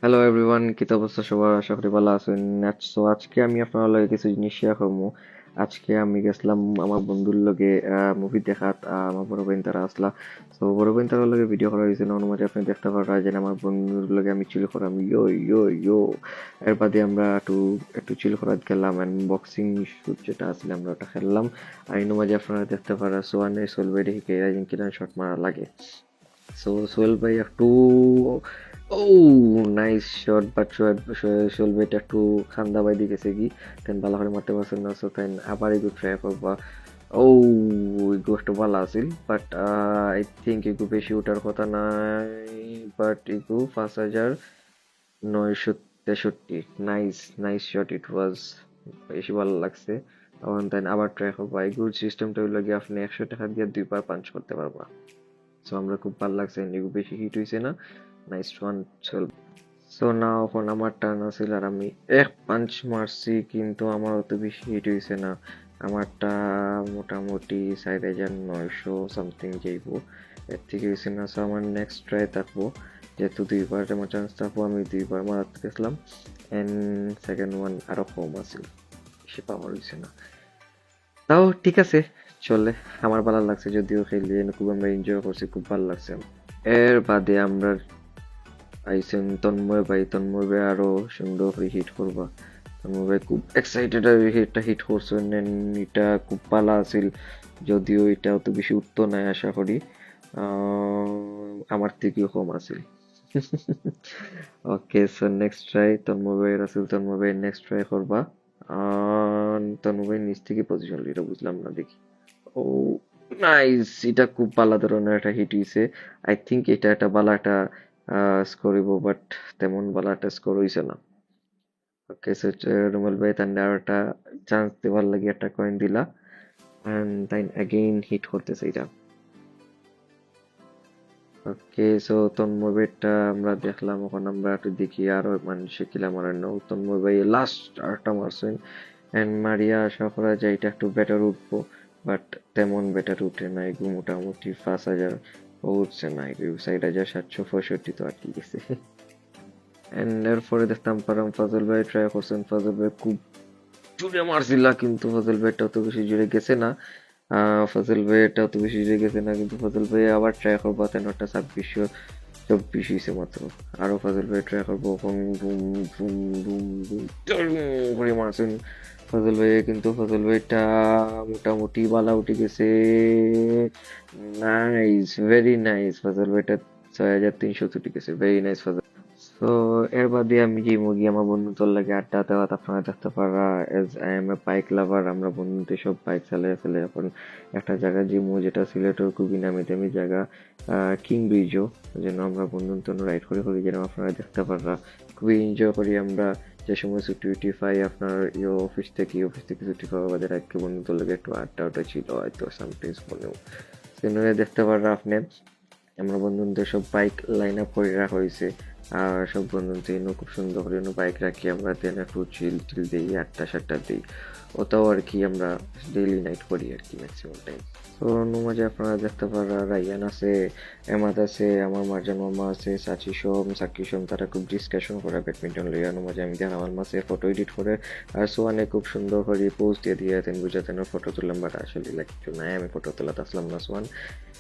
Hello everyone, কি তো অবস্থা সবার? আশা করি ভালো আছেন। সো আজকে আমি আপনার লগে কিছু জিনিস শেয়ার করবো। আজকে আমি গেছিলাম আমার বন্ধুর লগে মুভি দেখাত। আমার বড় বোন তারা আসলা। তো বড় বোন তার লগে ভিডিও করা হয়েছে না, অনুমানে আপনি দেখতে পারা যে আমার বন্ধুর লগে আমি চিল করাম, ইয়ো ইয়ো ইয়ো। এর বাদে আমরা একটু একটু চিল করাত গেলাম অ্যান্ড বক্সিং শুট যেটা আসলে আমরা ওটা খেললাম। আইনো মাঝে আপনারা দেখতে পারা সোয়ানে সোলবে দেখে কিনা শট মারা লাগে। So সোহেল ভাই একটু ও নাইস শট, বাট সোহেল ভাইটা একটু খান্দা বাই দিয়ে গেছে কি তেন ভালো করে মারতে পারছেন না। সো তাই আবার এগু ট্রাই করবা। ও এগু একটু ভালো আছিল, বাট আই থিঙ্ক এগু বেশি ওঠার কথা নাই, বাট এগু 5,963। নাইস নাইস শট ইট ওয়াজ, বেশি ভালো লাগছে। তখন তাই আবার ট্রাই করবা। এগুর সিস্টেমটা হইলো গিয়ে আপনি 100 টাকা দিয়ে 2 বার পাঞ্চ করতে পারবা। সো আমরা খুব ভালো লাগছে, এগুলো বেশি হিট হয়েছে না। নাইস ওয়ান চল। সো না এখন আমার টার্ন আছিল আর আমি এক পাঞ্চ মারছি, কিন্তু আমার অত বেশি হিট হয়েছে না। আমারটা মোটামুটি 4,900 সামথিং যাইব, এর থেকে হয়েছে না। সো আমার নেক্সট ট্রাই থাকবো, যেহেতু 2বার আমার চান্স থাকবো, আমি 2বার মারাতে গেছিলাম অ্যান্ড সেকেন্ড ওয়ান আরো কম আছিল, বেশি পাওয়ার হয়েছে না। তাও ঠিক আছে, চলে। আমার ভালো লাগছে, যদিও খেলি খুব আমরা এনজয় করছি, খুব ভালো লাগছে। এর বাদে আমরা আইসেন তন্ময় ভাই। তন্ময় ভাই আরো সুন্দর করে হিট করবা। তন্ময় ভাই খুব এক্সাইটেড আর হিটটা হিট করছেন, এটা খুব ভালো আছিল। যদিও এটা অত বেশি উঠতো না আশা করি, আমার থেকেও কম আছিল। ওকে, সো নেক্সট ট্রাই তন্ময় ভাইয়ের আছিল। তন্ময় ভাই নেক্সট ট্রাই করবা। তন্ময় ভাই নিচ থেকে পজিশন এটা বুঝলাম না দেখি। ও নাইস, এটা খুব ভালো ধরনের একটা হিট হইছে। আই থিঙ্ক এটা একটা ভালো একটা স্কোর হইব, বাট তেমন ভালো একটা স্কোর হইছে না। ওকে, সো রুমেল ভাই তান্ডে আর একটা চান্স দেওয়ার লাগে একটা কয়েন দিলা এন্ড তাই অ্যাগেইন হিট করতেছে এটা। ওকে, সো তন্ময় ভাইটা আমরা দেখলাম, এখন আমরা একটু দেখি আরো মানুষে কিলা মারেন না। তন্ময় ভাই লাস্ট আরেকটা মারছেন এন্ড মারিয়া আশা করা যায় এটা একটু বেটার উঠবো, বাট তেমন বেটার উঠে না। এগুলো মোটামুটি 5,000 উঠছে না, এগুলো 4,765 তো আটকে গেছে। এন্ড এরপরে দেখতাম পারাম ফজল ভাই ট্রাই করছেন। ফজল ভাই খুব জোরে মারছিল, কিন্তু ফজল ভাইটা অত বেশি জোরে গেছে না। ফজল ভাইটা অত বেশি জোরে গেছে না, কিন্তু ফজল ভাই আবার ট্রাই করবো। তেন একটা 2624 হয়েছে মাত্র। আরো ফজল ভাই ট্রাই করবো। Boom boom boom boom boom করে মারছেন ফজল ভাই, কিন্তু ফজল ভাইটা মোটামুটি বালা উঠে গেছে। Nice, very nice. ফজল ভাইটা 6,300 উঠে গেছে, ভেরি নাইস ফজল। তো এর বাদে আমি যে মুগি আমার বন্ধুদের লাগে আড্ডা দেওয়া আপনারা দেখতে পারা। Age I M A bike লাভার, আমরা বন্ধুদের সব বাইক চালিয়ে ফেলে এখন একটা জায়গা জিমু, যেটা সিলেটের খুবই নামি দামি জায়গা, কিং ব্রিজও। যেন আমরা বন্ধুত্ব রাইড করে করি, যেন আপনারা দেখতে পারা। খুবই এনজয় করি আমরা। যে সময় ছুটি উটি পাই আপনার অফিস থেকে ছুটি পাওয়া বাদে একটু বন্ধুদের লাগে একটু আড্ডা ওটা ছিল হয়তো সামটাইমস মনেও সিনেমায় দেখতে পারা আপনি। আমরা বন্ধুদের সব বাইক লাইন আপ করে রাখা হয়েছে, আর সব বন্ধুদের খুব সুন্দর করে বাইক রাখি আমরা, দেন একটু চিল টিল দিই, আড্ডা সাড্ডা দিই। ওটাও আর কি আমরা ডেইলি নাইট করি আর কি ম্যাক্সিমাম টাইম। তো মাঝে আপনারা দেখতে পারা রাইয়ান আছে, এমাদ আছে, আমার মার্জান মামা আছে, সাচি সোম সাকি সোম, তারা খুব ডিসকাশন করে ব্যাডমিন্টন লইয়া। মাঝে আমি দেন আমার মাসে ফটো এডিট করে, আর সোয়ানে খুব সুন্দর করে পোস্ট দিয়ে দিয়ে তেন বুঝাতেন ফটো তুললাম, বাট আসলে লাইক নাই আমি ফটো তোলাতে আসলাম না সোয়ান।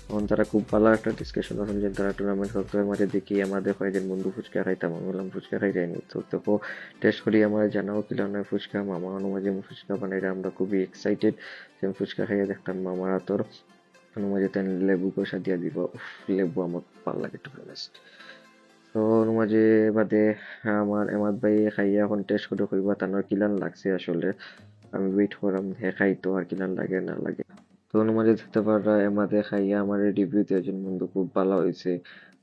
তখন তারা খুব ভালো একটা ডিসকাশন আসলে যে তারা টুর্নামেন্ট করতে মাঝে দেখি আমাদের কয়েকজন বন্ধু ফুচকা খাইতাম। আমি বললাম ফুচকা খাই যায়নি, তো দেখো টেস্ট করি, আমার জানাও কিলো না ফুচকা। মামা মাঝে ফুচকা বানাইরা আমরা খুবই এক্সাইটেড যে ফুচকা খাইয়ে দেখতাম। মামারা তোর মাঝে তেন লেবু কষা দিয়া দিব। উফ, লেবু আমার ভালো লাগে টু বি অনেস্ট। তো মাঝে বাদে আমার এমাদ ভাই খাইয়া এখন টেস্ট করে কইবা তানোর কিলান লাগছে আসলে। আমি ওয়েট করাম হে খাইতো আর কিলান লাগে না লাগে। তো অনুমানে দেখতে পারা এমাদে খাইয়া আমার রিভিউ দিয়েছেন বন্ধু, খুব ভালো হয়েছে,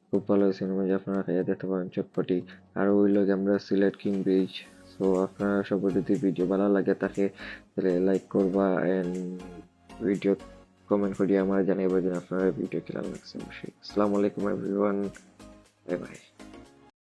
খুব ভালো হয়েছে। অনুমানে আপনারা খাইয়া দেখতে পারেন চটপটি। আর ওই লোক আমরা সিলেট কিং বিচ। তো আপনারা সবার যদি ভিডিও ভালো লাগে তাকে তাহলে লাইক করবা এন্ড ভিডিও কমেন্ট করিয়া আমার জানাইবা যে আপনারা ভিডিও কিরকম লাগছে অবশ্যই। আসসালামু আলাইকুম এভরিওয়ান, বাই বাই।